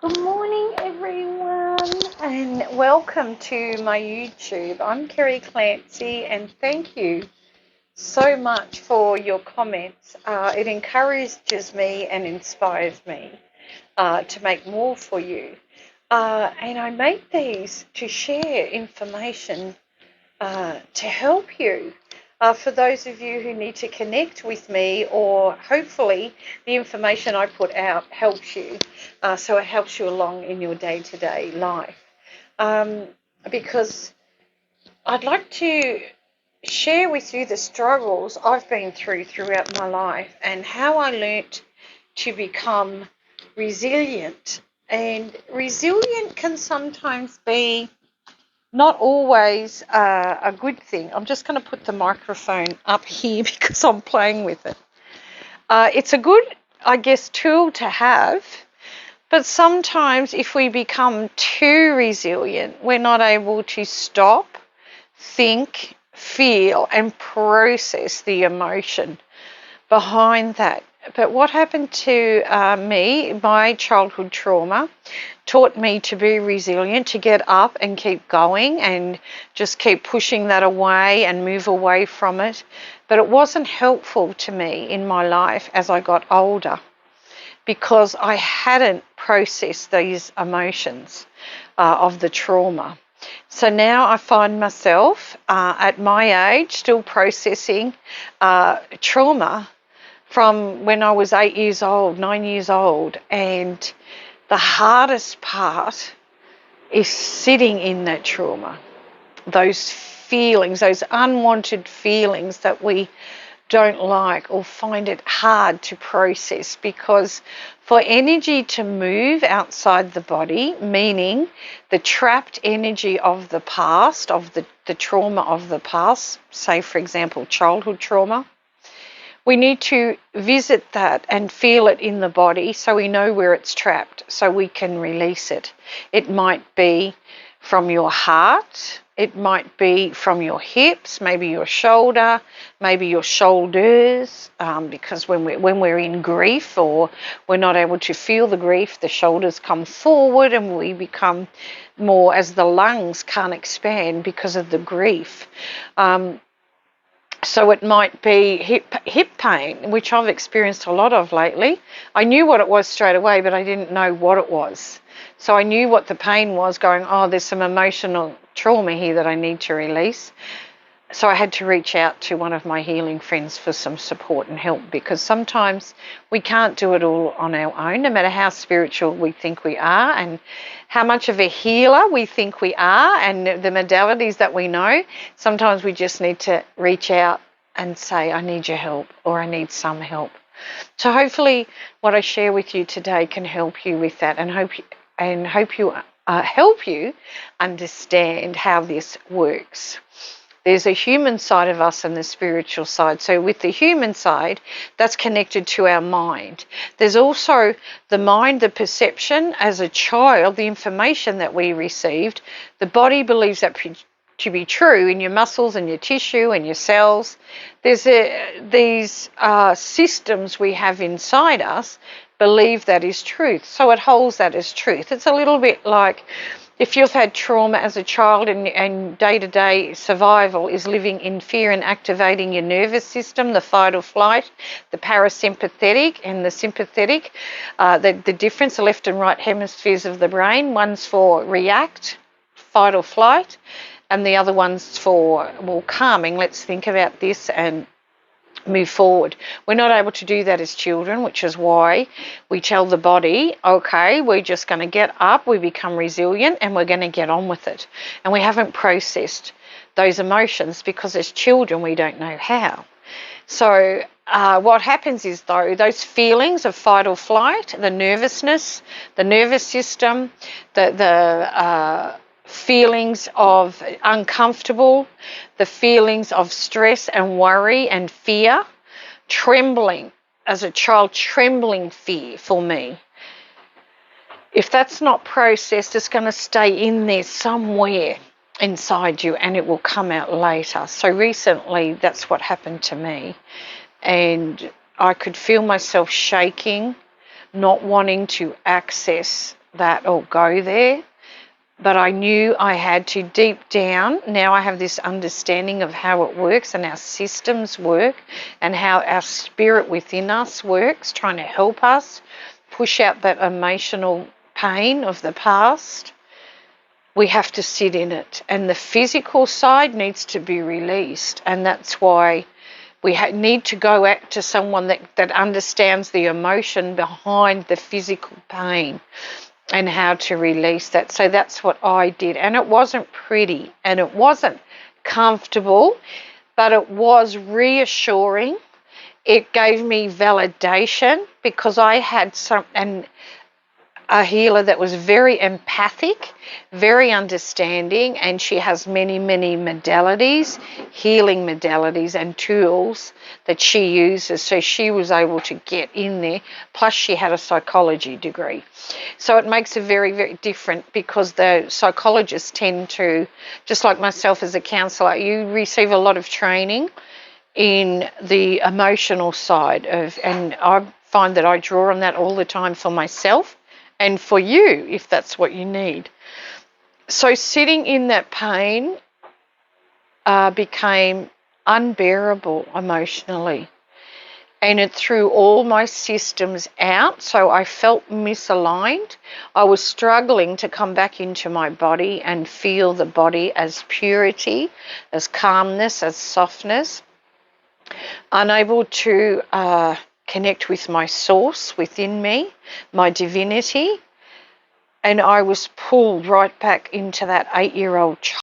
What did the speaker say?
Good morning, everyone, and welcome to my YouTube. I'm Kerry Clancy, and thank you so much for your comments. It encourages me and inspires me to make more for you. And I make these to share information to help you. For those of you who need to connect with me, or hopefully the information I put out helps you, so it helps you along in your day-to-day life. Because I'd like to share with you the struggles I've been throughout my life and how I learnt to become resilient. And resilient can sometimes be not always a good thing. I'm just going to put the microphone up here because I'm playing with it. It's a good, I guess, tool to have, but sometimes if we become too resilient, we're not able to stop, think, feel, and process the emotion behind that. But what happened to me, my childhood trauma, taught me to be resilient, to get up and keep going and just keep pushing that away and move away from it. But it wasn't helpful to me in my life as I got older because I hadn't processed these emotions of the trauma. So now I find myself at my age still processing trauma from when I was 8 years old, 9 years old. And the hardest part is sitting in that trauma, those feelings, those unwanted feelings that we don't like or find it hard to process, because for energy to move outside the body, meaning the trapped energy of the past, of the trauma of the past, say for example childhood trauma, we need to visit that and feel it in the body so we know where it's trapped, so we can release it. It might be from your heart, it might be from your hips, maybe your shoulder, maybe your shoulders, because when we're in grief or we're not able to feel the grief, the shoulders come forward and we become more, as the lungs can't expand because of the grief. So it might be hip pain, which I've experienced a lot of lately. I knew what it was straight away, but I didn't know what it was. So I knew what the pain was, going, oh, there's some emotional trauma here that I need to release. So I had to reach out to one of my healing friends for some support and help, because sometimes we can't do it all on our own, no matter how spiritual we think we are and how much of a healer we think we are and the modalities that we know. Sometimes we just need to reach out and say, I need your help, or I need some help. So hopefully what I share with you today can help you with that, and help you understand how this works. There's a human side of us and the spiritual side. So with the human side, that's connected to our mind. There's also the mind, the perception as a child, the information that we received. The body believes that to be true in your muscles and your tissue and your cells. There's these systems we have inside us believe that is truth. So it holds that as truth. It's a little bit like if you've had trauma as a child and day-to-day survival is living in fear and activating your nervous system, the fight or flight, the parasympathetic and the sympathetic, the difference, the left and right hemispheres of the brain, one's for react, fight or flight, and the other one's for, well, calming. Let's think about this and move forward. We're not able to do that as children, which is why we tell the body, okay, we're just going to get up, we become resilient, and we're going to get on with it. And we haven't processed those emotions because as children we don't know how. So what happens is, though, those feelings of fight or flight, the nervousness, the nervous system, the feelings of uncomfortable, the feelings of stress and worry and fear, trembling as a child, trembling fear for me. If that's not processed, it's going to stay in there somewhere inside you and it will come out later. So recently that's what happened to me, and I could feel myself shaking, not wanting to access that or go there. But I knew I had to deep down. Now I have this understanding of how it works and our systems work and how our spirit within us works, trying to help us push out that emotional pain of the past. We have to sit in it, and the physical side needs to be released, and that's why we need to go out to someone that understands the emotion behind the physical pain and how to release that. So that's what I did. And it wasn't pretty and it wasn't comfortable, but it was reassuring. It gave me validation because I had a healer that was very empathic, very understanding, and she has many, many modalities, healing modalities and tools that she uses. So she was able to get in there. Plus she had a psychology degree. So it makes it very, very different because the psychologists tend to, just like myself as a counsellor, you receive a lot of training in the emotional side of, and I find that I draw on that all the time for myself and for you if that's what you need. So sitting in that pain became unbearable emotionally, and it threw all my systems out. So I felt misaligned. I was struggling to come back into my body and feel the body as purity, as calmness, as softness. Unable to connect with my source within me, my divinity. And I was pulled right back into that 8-year-old child.